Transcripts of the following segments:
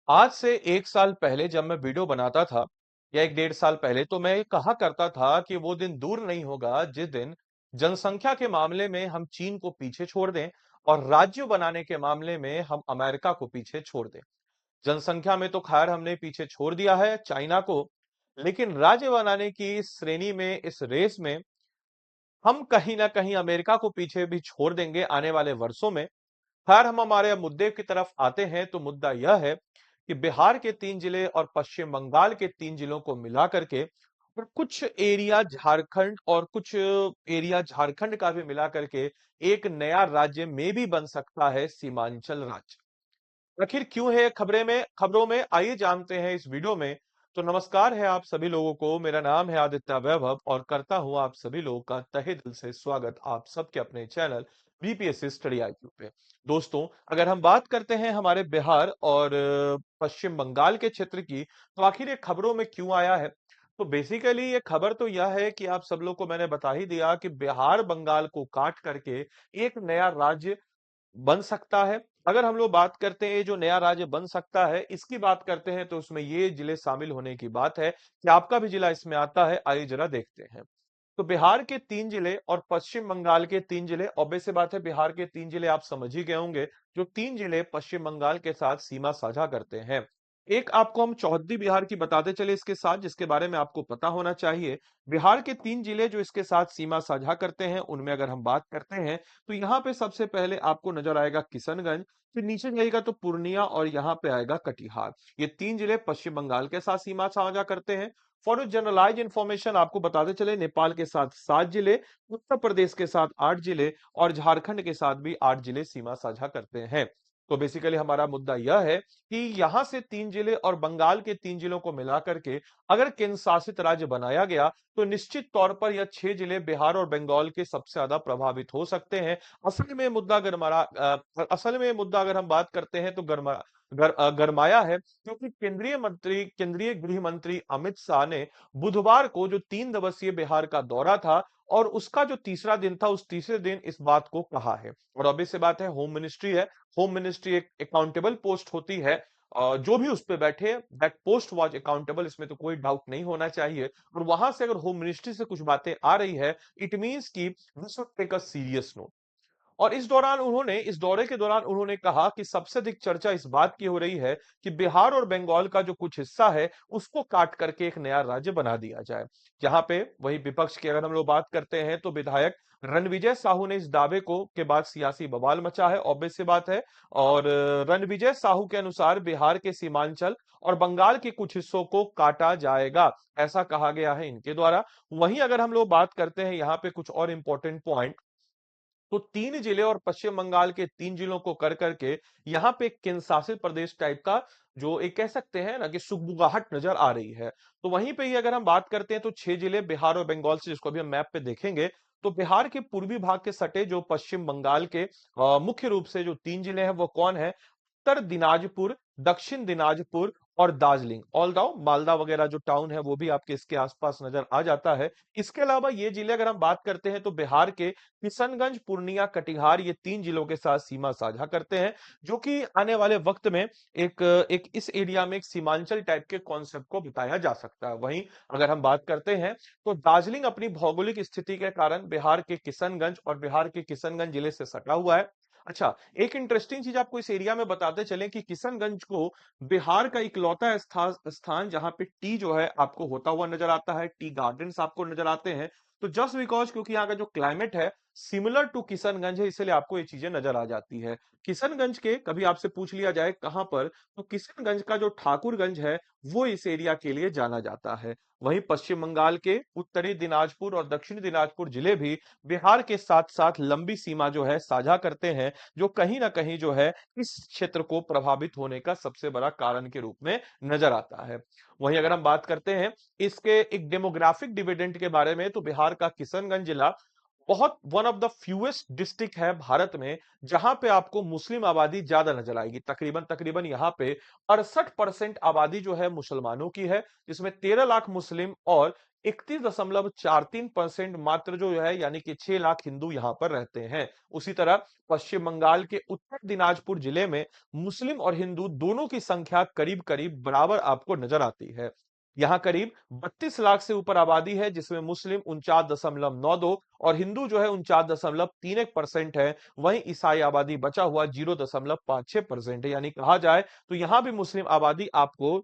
आज से 1 साल पहले जब मैं वीडियो बनाता था या 1 डेढ़ साल पहले तो मैं कहा करता था कि वो दिन दूर नहीं होगा जिस दिन जनसंख्या के मामले में हम चीन को पीछे छोड़ दें और राज्य बनाने के मामले में हम अमेरिका को पीछे छोड़ दें। जनसंख्या में तो खैर हमने पीछे छोड़ दिया है चाइना को, लेकिन राज्य बनाने की इस श्रेणी में, इस रेस में हम कहीं ना कहीं अमेरिका को पीछे भी छोड़ देंगे आने वाले वर्षों में। खैर हम हमारे मुद्दे की तरफ आते हैं तो मुद्दा यह है कि बिहार के 3 जिले और पश्चिम बंगाल के 3 जिलों को मिला करके और कुछ एरिया झारखंड और कुछ एरिया झारखंड का भी मिला करके एक नया राज्य में भी बन सकता है सीमांचल राज्य। आखिर क्यों है खबरों में आइए जानते हैं इस वीडियो में। तो नमस्कार है आप सभी लोगों को, मेरा नाम है आदित्य वैभव और करता हूं आप सभी लोगों का तहे दिल से स्वागत आप सबके अपने चैनल बीपीएससी स्टडी आईक्यू पे। दोस्तों, अगर हम बात करते हैं हमारे बिहार और पश्चिम बंगाल के क्षेत्र की, तो आखिर ये खबरों में क्यों आया है? तो बेसिकली ये खबर तो यह है कि आप सब लोग को मैंने बता ही दिया कि बिहार बंगाल को काट करके एक नया राज्य बन सकता है। अगर हम लोग बात करते हैं ये जो नया राज्य बन सकता है, इसकी बात करते हैं तो उसमें ये जिले शामिल होने की बात है कि आपका भी जिला इसमें आता है। आइए जरा देखते हैं। तो बिहार के 3 जिले और पश्चिम बंगाल के 3 जिले, ऑब्वियस सी बात है बिहार के 3 जिले आप समझ ही गए होंगे, जो 3 जिले पश्चिम बंगाल के साथ सीमा साझा करते हैं। एक आपको हम चौहद्दी बिहार की बताते चले इसके साथ, जिसके बारे में आपको पता होना चाहिए। बिहार के 3 जिले जो इसके साथ सीमा साझा करते हैं, उनमें अगर हम बात करते हैं तो यहाँ पे सबसे पहले आपको नजर आएगा किशनगंज, फिर नीचे जाएगा तो पूर्णिया और यहाँ पे आएगा कटिहार। ये 3 जिले पश्चिम बंगाल के साथ सीमा साझा करते हैं। फॉर जनरलाइज इंफॉर्मेशन आपको बताते चले, नेपाल के साथ 7 जिले, उत्तर प्रदेश के साथ 8 जिले और झारखंड के साथ भी 8 जिले सीमा साझा करते हैं। तो बेसिकली हमारा मुद्दा यह है कि यहां से 3 जिले और बंगाल के 3 जिलों को मिलाकर के अगर केंद्र शासित राज्य बनाया गया तो निश्चित तौर पर यह 6 जिले बिहार और बंगाल के सबसे ज्यादा प्रभावित हो सकते हैं। असल में मुद्दा अगर हम बात करते हैं तो गरमाया है, क्योंकि केंद्रीय गृह मंत्री अमित शाह ने बुधवार को जो 3 दिवसीय बिहार का दौरा था और उसका जो तीसरा दिन था, उस तीसरे दिन इस बात को कहा है। और ऑब्वियस सी बात है, होम मिनिस्ट्री है। होम मिनिस्ट्री एक अकाउंटेबल पोस्ट होती है। जो भी उस पे बैठे, दैट पोस्ट वाज अकाउंटेबल, इसमें तो कोई डाउट नहीं होना चाहिए। और वहां से अगर होम मिनिस्ट्री से कुछ बातें आ रही है, इट मींस कि we should take a serious note. और इस दौरे के दौरान उन्होंने कहा कि सबसे अधिक चर्चा इस बात की हो रही है कि बिहार और बंगाल का जो कुछ हिस्सा है उसको काट करके एक नया राज्य बना दिया जाए। यहाँ पे वही विपक्ष की अगर हम लोग बात करते हैं तो विधायक रणविजय साहू ने इस दावे को के बाद सियासी बवाल मचा है, ऑब्वियस सी बात है। और रणविजय साहू के अनुसार बिहार के सीमांचल और बंगाल के कुछ हिस्सों को काटा जाएगा, ऐसा कहा गया है इनके द्वारा। वहीं अगर हम लोग बात करते हैं यहाँ पे कुछ और इंपॉर्टेंट पॉइंट, तो 3 जिले और पश्चिम बंगाल के 3 जिलों को कर करके यहाँ पे एक केंद्र शासित प्रदेश टाइप का जो एक कह सकते हैं ना कि सुगबुगाहट नजर आ रही है। तो वहीं पे ही अगर हम बात करते हैं तो 6 जिले बिहार और बंगाल से, जिसको अभी हम मैप पे देखेंगे, तो बिहार के पूर्वी भाग के सटे जो पश्चिम बंगाल के मुख्य रूप से जो 3 जिले हैं वो कौन है? उत्तर दिनाजपुर, दक्षिण दिनाजपुर और दार्जिलिंग। ऑलराउ मालदा वगैरह जो टाउन है वो भी आपके इसके आसपास नजर आ जाता है। इसके अलावा ये जिले अगर हम बात करते हैं तो बिहार के किशनगंज, पूर्णिया, कटिहार, ये 3 जिलों के साथ सीमा साझा करते हैं, जो कि आने वाले वक्त में एक एक इस एरिया में एक सीमांचल टाइप के कॉन्सेप्ट को बताया जा सकता है। वहीं अगर हम बात करते हैं तो दार्जिलिंग अपनी भौगोलिक स्थिति के कारण बिहार के किशनगंज जिले से सटा हुआ है। अच्छा, एक इंटरेस्टिंग चीज आपको इस एरिया में बताते चलें कि किशनगंज को बिहार का इकलौता स्थान जहां पे टी जो है आपको होता हुआ नजर आता है, टी गार्डन्स आपको नजर आते हैं। तो जस्ट बिकॉज क्योंकि यहाँ का जो क्लाइमेट है सिमिलर टू किशनगंज है, इसलिए आपको ये चीजें नजर आ जाती है। किशनगंज के कभी आपसे पूछ लिया जाए कहां पर, तो किशनगंज का जो ठाकुरगंज है वो इस एरिया के लिए जाना जाता है। वहीं पश्चिम बंगाल के उत्तरी दिनाजपुर और दक्षिणी दिनाजपुर जिले भी बिहार के साथ साथ लंबी सीमा जो है साझा करते हैं, जो कहीं ना कहीं जो है इस क्षेत्र को प्रभावित होने का सबसे बड़ा कारण के रूप में नजर आता है। वहीं अगर हम बात करते हैं इसके एक डेमोग्राफिक डिविडेंड के बारे में, तो बिहार का किशनगंज जिला बहुत one of the fewest district है भारत में जहां पे आपको मुस्लिम आबादी ज्यादा नजर आएगी। तकरीबन तकरीबन यहाँ पे 68% आबादी जो है मुसलमानों की है, जिसमें 13 लाख मुस्लिम और 31.43% मात्र जो है यानी कि 6 लाख हिंदू यहाँ पर रहते हैं। उसी तरह पश्चिम बंगाल के उत्तर दिनाजपुर जिले में मुस्लिम और हिंदू दोनों की संख्या करीब करीब बराबर आपको नजर आती है। यहाँ करीब 32 लाख से ऊपर आबादी है, जिसमें मुस्लिम 49.92 और हिंदू जो है 49.31% है। वहीं ईसाई आबादी बचा हुआ 0.56% है। यानी कहा जाए तो यहां भी मुस्लिम आबादी आपको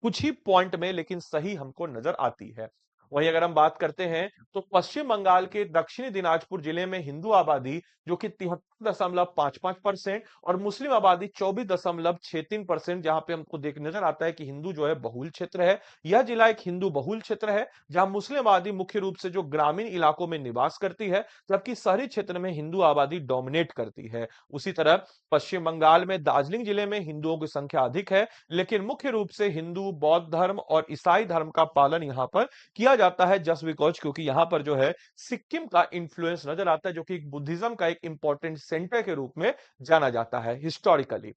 कुछ ही पॉइंट में लेकिन सही हमको नजर आती है। वहीं अगर हम बात करते हैं तो पश्चिम बंगाल के दक्षिणी दिनाजपुर जिले में हिंदू आबादी जो कि 73.55% और मुस्लिम आबादी 24.63%, जहां पे हमको देख नजर आता है कि हिंदू जो है बहुल क्षेत्र है। यह जिला एक हिंदू बहुल क्षेत्र है जहां मुस्लिम आबादी मुख्य रूप से जो ग्रामीण इलाकों में निवास करती है, जबकि शहरी क्षेत्र में हिंदू आबादी डोमिनेट करती है। उसी तरह पश्चिम बंगाल में दार्जिलिंग जिले में हिंदुओं की संख्या अधिक है, लेकिन मुख्य रूप से हिंदू, बौद्ध धर्म और ईसाई धर्म का पालन यहां पर किया जाता है, जस्ट बिकॉज क्योंकि यहां पर जो है सिक्किम का इंफ्लुएंस नजर आता है, जो कि बुद्धिज्म का एक इंपॉर्टेंट सेंटर के रूप में जाना जाता है हिस्टोरिकली।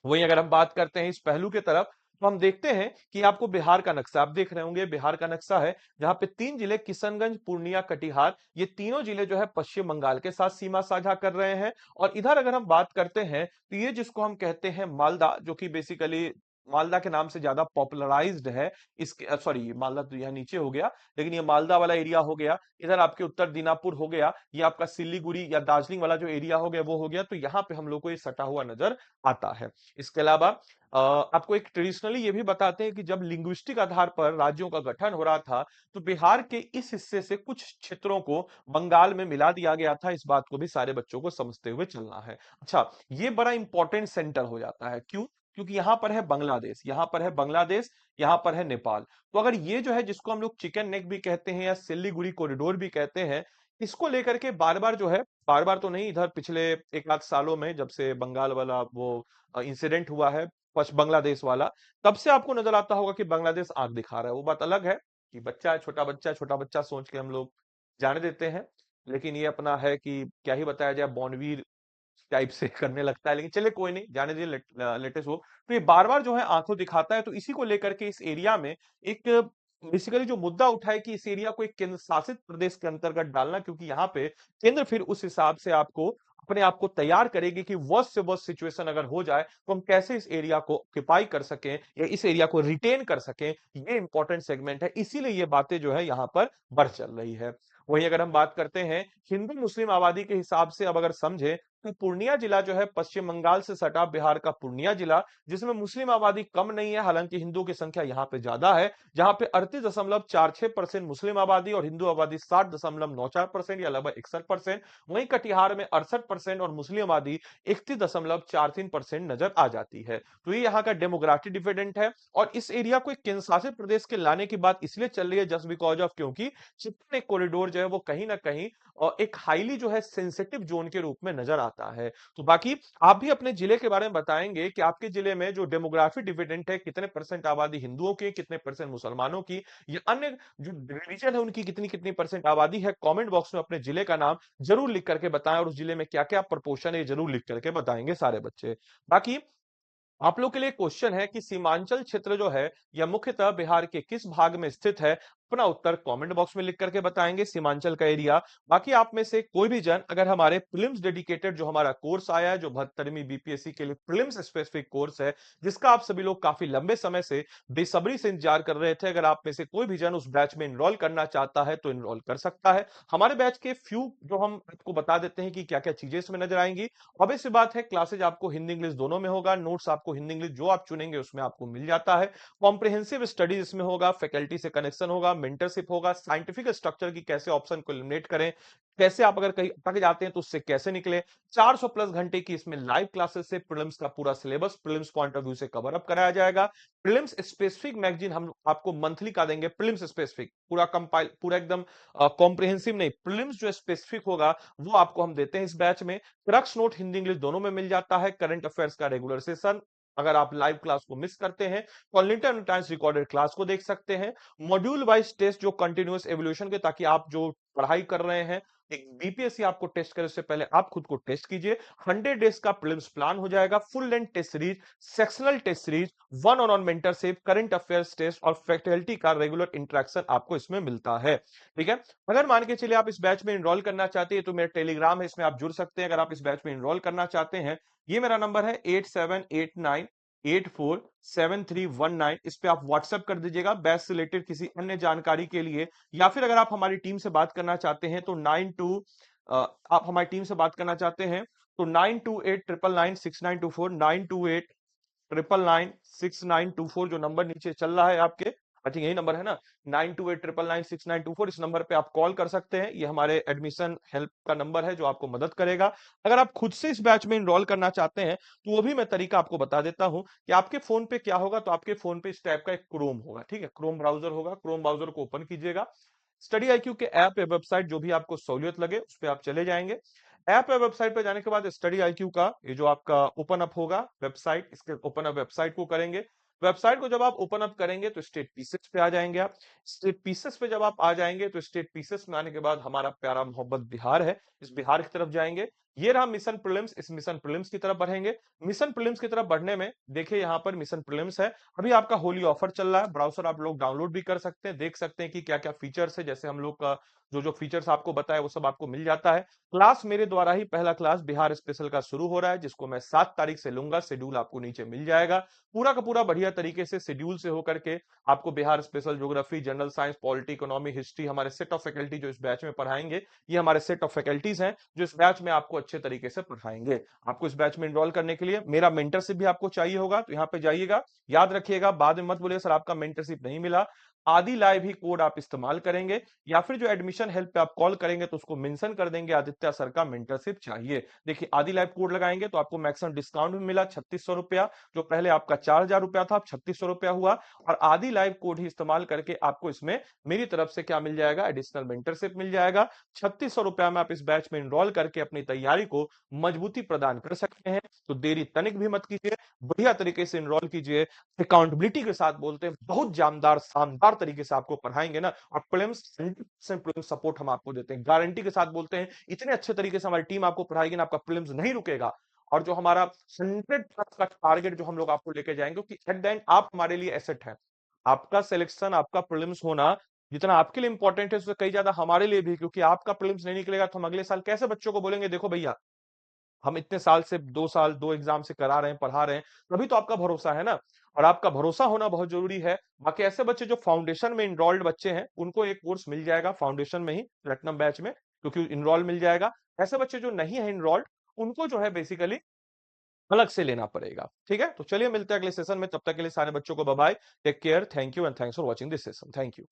वहीं अगर हम बात करते हैं इस पहलू के तरफ, तो हम देखते हैं कि आपको बिहार का नक्शा आप देख रहे होंगे। बिहार का नक्शा है जहां पे 3 जिले किशनगंज, पूर्णिया, कटिहार, ये तीनों जिले जो है पश्चिम बंगाल के साथ सीमा साझा कर रहे हैं। और इधर अगर हम बात करते हैं तो ये जिसको हम कहते हैं मालदा, जो कि बेसिकली मालदा के नाम से ज्यादा पॉपुलराइज्ड है। इसके सॉरी, मालदा तो यहाँ नीचे हो गया, लेकिन ये मालदा वाला एरिया हो गया। इधर आपके उत्तर दीनापुर हो गया, ये आपका सिलीगुड़ी या दार्जिलिंग वाला जो एरिया हो गया वो हो गया। तो यहाँ पे हम लोग को ये सटा हुआ नजर आता है। इसके अलावा आपको एक ट्रेडिशनली ये भी बताते हैं कि जब लिंग्विस्टिक आधार पर राज्यों का गठन हो रहा था, तो बिहार के इस हिस्से से कुछ क्षेत्रों को बंगाल में मिला दिया गया था। इस बात को भी सारे बच्चों को समझते हुए चलना है। अच्छा, ये बड़ा इंपॉर्टेंट सेंटर हो जाता है। क्यों? क्योंकि यहां पर है बांग्लादेश, यहां पर है बांग्लादेश, यहां पर है नेपाल। तो अगर ये जो है जिसको हम लोग चिकन नेक भी कहते हैं या सिल्लीगुड़ी कॉरिडोर भी कहते हैं, इसको लेकर के बार बार जो है, बार बार तो नहीं, इधर पिछले एक आध सालों में जब से बंगाल वाला वो इंसिडेंट हुआ है, पश्चिम बांग्लादेश वाला, तब से आपको नजर आता होगा कि बांग्लादेश आंख दिखा रहा है। वो बात अलग है कि बच्चा है, छोटा बच्चा सोच के हम लोग जाने देते हैं, लेकिन ये अपना है कि क्या ही बताया जाए, बॉनवीर टाइप से करने लगता है। लेकिन चलिए कोई नहीं, जाने दीजिए, लेटेस्ट हो। तो ये बार बार जो है आंखों दिखाता है। तो इसी को लेकर के इस एरिया में एक बेसिकली जो मुद्दा उठा है कि इस एरिया को एक केंद्र शासित प्रदेश के अंतर्गत डालना, क्योंकि यहाँ पे केंद्र फिर उस हिसाब से आपको अपने आप को तैयार करेगी कि वर्स्ट से वर्स्ट सिचुएशन अगर हो जाए तो हम कैसे इस एरिया को ऑक्यूपाई कर सकें या इस एरिया को रिटेन कर सकें। ये इंपॉर्टेंट सेगमेंट है, इसीलिए ये बातें जो है यहाँ पर बढ़ चल रही है। वहीं अगर हम बात करते हैं हिंदू मुस्लिम आबादी के हिसाब से, अब अगर समझे तो पूर्णिया जिला जो है पश्चिम बंगाल से सटा बिहार का पूर्णिया जिला, जिसमें मुस्लिम आबादी कम नहीं है, हालांकि हिंदुओं की संख्या यहाँ पे ज्यादा है, जहां पे 38.46% मुस्लिम आबादी और हिंदू आबादी 60.94% या लगभग 61%। वहीं कटिहार में 68% और मुस्लिम आबादी 31.43% नजर आ जाती है। तो ये यहाँ का डेमोग्राफिक डिविडेंट है। और इस एरिया को एक केंद्र शासित प्रदेश के लाने की बात इसलिए चल रही है जस्ट बिकॉज ऑफ, क्योंकि चिकन एक कॉरिडोर जो है वो कहीं ना कहीं एक हाईली जो है सेंसिटिव जोन के रूप में नजर आता है। तो बाकी आप भी अपने जिले के बारे में बताएंगे कि आपके जिले में जो डेमोग्राफिक डिविडेंट है, कितने परसेंट आबादी हिंदुओं की, कितने परसेंट मुसलमानों की, या अन्य जो रिलीजन है उनकी कितनी कितनी परसेंट आबादी है। कमेंट बॉक्स में अपने जिले का नाम जरूर लिख करके बताएं, और उस जिले में क्या क्या प्रपोर्शन है जरूर लिख करके बताएंगे सारे बच्चे। बाकी आप लोग के लिए क्वेश्चन है कि सीमांचल क्षेत्र जो है यह मुख्यतः बिहार के किस भाग में स्थित है। अपना उत्तर कमेंट बॉक्स में लिख करके बताएंगे, सीमांचल का एरिया। बाकी आप में से कोई भी जन अगर हमारे प्रीलिम्स डेडिकेटेड जो हमारा कोर्स आया है, जो 72वीं बीपीएससी के लिए प्रीलिम्स स्पेसिफिक कोर्स है, जिसका आप सभी लोग काफी लंबे समय से बेसब्री से इंतजार कर रहे थे, अगर आप में से कोई भी जन उस बैच में इनरोल करना चाहता है तो इनरोल कर सकता है। हमारे बैच के फ्यू जो हम आपको बता देते हैं कि क्या क्या चीजें इसमें नजर आएंगी। ऑब्वियस सी बात है, क्लासेज आपको हिंदी इंग्लिश दोनों में होगा, नोट्स आपको हिंदी इंग्लिश जो आप चुनेंगे उसमें आपको मिल जाता है। कॉम्प्रिहेंसिव स्टडीज इसमें होगा, फैकल्टी से कनेक्शन होगा, मेंटरशिप होगा, साइंटिफिक स्ट्रक्चर की कैसे ऑप्शन को एलिमिनेट करें, कैसे आप अगर कहीं अटक जाते हैं तो उससे कैसे निकले। 400 प्लस घंटे की इसमें लाइव क्लासेस से प्रीलिम्स का पूरा syllabus prelims point of view से कवर अप कराया जाएगा। प्रीलिम्स स्पेसिफिक मैगजीन हम आपको मंथली का देंगे, प्रीलिम्स स्पेसिफिक पूरा कंपाइल, पूरा एकदम कॉम्प्रिहेंसिव नहीं, प्रीलिम्स जो स्पेसिफिक होगा वो आपको हम देते हैं इस बैच में। क्रक्स नोट हिंदी इंग्लिश दोनों में मिल जाता है। करंट अफेयर्स का रेगुलर सेशन, अगर आप लाइव क्लास को मिस करते हैं तो अनलिमिटेड टाइम्स रिकॉर्डेड क्लास को देख सकते हैं। मॉड्यूल वाइज टेस्ट जो कंटिन्यूअस एवोल्यूशन के, ताकि आप जो पढ़ाई कर रहे हैं एक बीपीएससी आपको टेस्ट करे उससे पहले आप खुद को टेस्ट कीजिए। 100 डेज का प्रीलिम्स प्लान हो जाएगा, full length test series, sectional test series, one on one mentorship, current affairs test और फैकल्टी का रेगुलर इंटरेक्शन आपको इसमें मिलता है। ठीक है, अगर मान के चलिए आप इस बैच में इनरोल करना चाहते हैं तो मेरा टेलीग्राम है, इसमें आप जुड़ सकते हैं। अगर आप इस बैच में इनरोल करना चाहते हैं, ये मेरा नंबर है 8789847319। इस पे आप व्हाट्सएप कर दीजिएगा बैच से रिलेटेड किसी अन्य जानकारी के लिए, या फिर अगर आप हमारी टीम से बात करना चाहते हैं तो आप हमारी टीम से बात करना चाहते हैं तो 9289996924, 9289996924 जो नंबर नीचे चल रहा है आपके, आई थिंक यही नंबर है ना, 9289996924, इस नंबर पे आप कॉल कर सकते हैं। ये हमारे एडमिशन हेल्प का नंबर है जो आपको मदद करेगा। अगर आप खुद से इस बैच में इनरोल करना चाहते हैं तो वो भी मैं तरीका आपको बता देता हूं कि आपके फोन पे क्या होगा। तो आपके फोन पे इस टाइप का एक क्रोम होगा, ठीक है, क्रोम ब्राउजर होगा। क्रोम ब्राउजर को ओपन कीजिएगा, स्टडी आईक्यू के ऐप या वेबसाइट जो भी आपको सहूलियत लगे उस पर आप चले जाएंगे। ऐप या वेबसाइट पर जाने के बाद स्टडी आईक्यू का ये जो आपका ओपन अप होगा वेबसाइट, इसके ओपन अप वेबसाइट को करेंगे। वेबसाइट को जब आप ओपन अप करेंगे तो स्टेट पीसेस पे आ जाएंगे आप। स्टेट पीसेस पे जब आप आ जाएंगे तो स्टेट पीसेस में आने के बाद हमारा प्यारा मोहब्बत बिहार है, इस बिहार की तरफ जाएंगे। ये रहा मिशन प्रीलिम्स, इस मिशन प्रीलिम्स की तरफ बढ़ेंगे। मिशन प्रीलिम्स की तरफ बढ़ने में देखिए यहाँ पर मिशन प्रीलिम्स है, अभी आपका होली ऑफर चल रहा है। ब्राउजर आप लोग डाउनलोड भी कर सकते हैं, देख सकते हैं कि क्या क्या फीचर्स है। जैसे हम लोग का जो जो फीचर्स आपको बताया वो सब आपको मिल जाता है। क्लास मेरे द्वारा ही पहला क्लास बिहार स्पेशल का शुरू हो रहा है, जिसको मैं 7 तारीख से लूंगा। शेड्यूल आपको नीचे मिल जाएगा, पूरा का पूरा बढ़िया तरीके से शेड्यूल से होकर के आपको Bihar special geography, general science, polity, economy, history, हमारे सेट ऑफ फैकल्टी जो इस बैच में पढ़ाएंगे, ये हमारे सेट ऑफ फैकल्टीज हैं जो इस बैच में आपको अच्छे तरीके से पढ़ाएंगे। आपको इस बैच में एनरोल करने के लिए मेरा मेंटरशिप भी आपको चाहिए होगा तो यहाँ पे जाइएगा। याद रखिएगा, बाद में मत बोलिए सर आपका मेंटरशिप नहीं मिला। आदि लाइव ही कोड आप इस्तेमाल करेंगे, या फिर जो एडमिशन हेल्प पे आप कॉल करेंगे तो उसको मेंशन कर देंगे आदित्य सर का मेंटरशिप चाहिए। देखिए आदि लाइव कोड लगाएंगे तो आपको मैक्सिमम डिस्काउंट भी मिला 3600 रुपया, जो पहले आपका 4000 रुपया था अब 3600 रुपया हुआ। और आदि लाइव कोड ही इस्तेमाल करके आपको इसमें मेरी तरफ से क्या मिल जाएगा, एडिशनल मेंटरशिप मिल जाएगा। 3600 रुपया में आप इस बैच में इनरोल करके अपनी तैयारी को मजबूती प्रदान कर सकते हैं। तो देरी तनिक भी मत कीजिए, बढ़िया तरीके से इनरोल कीजिए। अकाउंटेबिलिटी के साथ बोलते हैं, बहुत जानदार शानदार तरीके से आपको पढ़ाएंगे ना। और प्रीलिम्स 100% प्रीलिम्स सपोर्ट हम आपको देते हैं, गारंटी के साथ बोलते हैं। इतने अच्छे तरीके से हमारी टीम आपको पढ़ाएगी ना, आपका प्रीलिम्स नहीं रुकेगा। और जो हमारा 100+ का टारगेट जो हम लोग आपको लेके जाएंगे, क्योंकि एट द एंड आप हमारे लिए एसेट है। आपका सिलेक्शन, आपका प्रीलिम्स होना जितना आपके लिए इंपॉर्टेंट है उससे कई ज्यादा हमारे लिए भी, क्योंकि आपका प्रीलिम्स नहीं निकलेगा तो हम अगले साल कैसे बच्चों को बोलेंगे देखो भैया हम इतने साल से 2 साल 2 एग्जाम से करा रहे हैं, पढ़ा रहे हैं, तभी तो आपका भरोसा है ना। और आपका भरोसा होना बहुत जरूरी है। बाकी ऐसे बच्चे जो फाउंडेशन में इनरोल्ड बच्चे हैं उनको एक कोर्स मिल जाएगा फाउंडेशन में ही, प्लेटिनम बैच में, क्योंकि इनरोल मिल जाएगा। ऐसे बच्चे जो नहीं है इनरोल्ड उनको जो है बेसिकली अलग से लेना पड़ेगा। ठीक है, तो चलिए मिलते हैं अगले सेशन में, तब तक के लिए सारे बच्चों को bye bye, take care, thank you and thanks for watching this session, thank you.